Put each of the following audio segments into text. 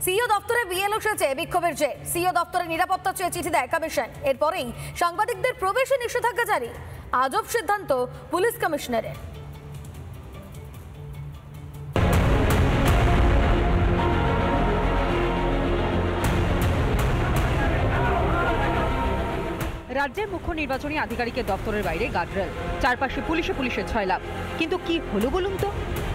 CEO দপ্তরে BLO সেজে বিক্ষোভের জের। সিইও দপ্তরে নিরাপত্তা চেয়ে চিঠি দেয় কমিশন। এরপরেই সাংবাদিকদের প্রবেশে নিষেধাজ্ঞা জারি। আজব সিদ্ধান্ত পুলিশ কমিশনারের। রাজ্যের মুখ্য নির্বাচনী আধিকারিকের দপ্তরের বাইরে গার্ডরেল, চারপাশে পুলিশের ছয়লাভ। কিন্তু কি হলো বলুন তো?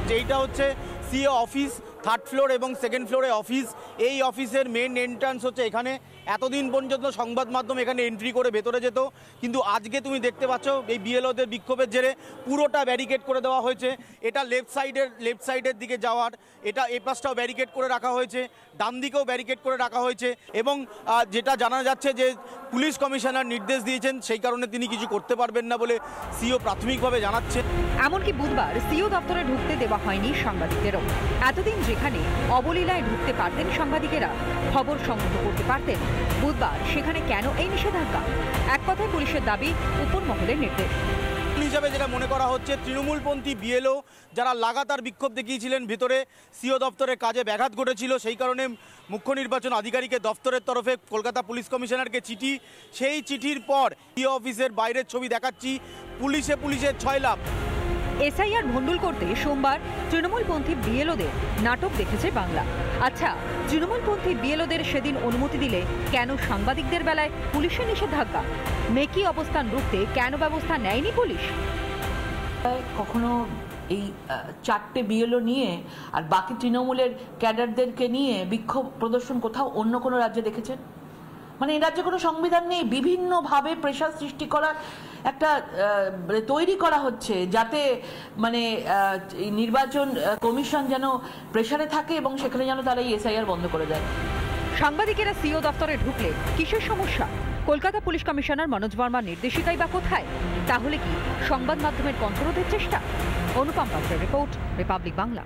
যেইটা হচ্ছে সিইও অফিস, থার্ড ফ্লোর এবং সেকেন্ড ফ্লোরে অফিস। এই অফিসের মেন এন্ট্রান্স হচ্ছে এখানে। এতদিন পর্যন্ত সংবাদ মাধ্যম এখানে এন্ট্রি করে ভেতরে যেত, কিন্তু আজকে তুমি দেখতে পাচ্ছ এই বিএলওদের বিক্ষোভের জেরে পুরোটা ব্যারিকেড করে দেওয়া হয়েছে। এটা লেফট সাইডের দিকে যাওয়ার, এটা এই পাশটাও ব্যারিকেড করে রাখা হয়েছে, ডান দিকেও ব্যারিকেড করে রাখা হয়েছে। এবং যেটা জানা যাচ্ছে যে পুলিশ কমিশনার নির্দেশ দিয়েছেন, সেই কারণে তিনি কিছু করতে পারবেন না বলে সিইও প্রাথমিকভাবে জানাচ্ছেন। এমনকি বুধবার সিইও দপ্তরে ঢুকতে দেওয়া হয়নি সাংবাদিকদেরও। এতদিন যেখানে অবলীলায় ঢুকতে পারতেন সাংবাদিকেরা, খবর সংগ্রহ করতে পারতেন, বুধবার সেখানে কেন এই নিষেধাজ্ঞা? এক কথায় পুলিশের দাবি, উপর মহলের নির্দেশ। হিসাবে যেটা মনে করা হচ্ছে, তৃণমূলপন্থী বিএলও যারা লাগাতার বিক্ষোভ দেখিয়েছিলেন ভিতরে, সিইও দপ্তরের কাজে ব্যাঘাত ঘটেছিল, সেই কারণে মুখ্য নির্বাচন আধিকারিকের দপ্তরের তরফে কলকাতা পুলিশ কমিশনারকে চিঠি। সেই চিঠির পর সিইও অফিসের বাইরের ছবি দেখাচ্ছি, পুলিশের ছয়লাভ। এসআইআর ভণ্ডুল করতে সোমবার তৃণমূলপন্থী বিএলওদের নাটক দেখেছে বাংলা। আচ্ছা, তৃণমূলপন্থী বিএলওদের সেদিন অনুমতি দিলে কেন সাংবাদিকদের বেলায় পুলিশের নিষেধাজ্ঞা? মেকি অবস্থান রুখতে কেন ব্যবস্থা নেয়নি পুলিশ? কখনো এই 4টে বিএলও নিয়ে আর বাকি তৃণমূলের ক্যাডারদেরকে নিয়ে বিক্ষোভ প্রদর্শন কোথাও অন্য কোনো রাজ্যে দেখেছেন? মানে এই রাজ্যে কোনো সংবিধান নেই, বিভিন্নভাবে প্রেশার সৃষ্টি করার একটা তৈরি করা হচ্ছে, যাতে মানে নির্বাচন কমিশন যেন প্রেশারে থাকে এবং সেখানে যেন তারা এই এসআইআর বন্ধ করে দেয়। সাংবাদিকেরা সিইও দপ্তরে ঢুকলে কিসের সমস্যা? কলকাতা পুলিশ কমিশনার মনোজ বর্মার নির্দেশিকাই বা কোথায়? তাহলে কি সংবাদ মাধ্যমের কণ্ঠরোধের চেষ্টা? অনুপম পাত্রের রিপোর্ট, রিপাবলিক বাংলা।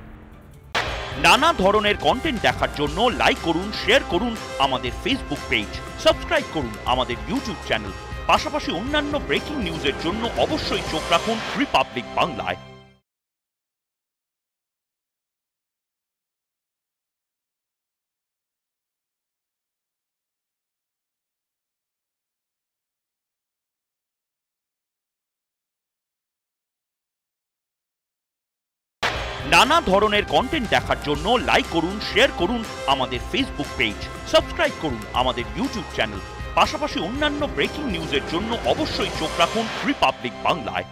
নানা ধরনের কন্টেন্ট দেখার জন্য লাইক করুন, শেয়ার করুন আমাদের ফেসবুক পেজ, সাবস্ক্রাইব করুন আমাদের ইউটিউব চ্যানেল। পাশাপাশি অন্যান্য ব্রেকিং নিউজের জন্য অবশ্যই চোখ রাখুন রিপাবলিক বাংলায়। নানা ধরনের কন্টেন্ট দেখার জন্য লাইক করুন, শেয়ার করুন আমাদের ফেসবুক পেজ, সাবস্ক্রাইব করুন আমাদের ইউটিউব চ্যানেল। পাশাপাশি অন্যান্য ব্রেকিং নিউজের জন্য অবশ্যই চোখ রাখুন রিপাবলিক বাংলায়।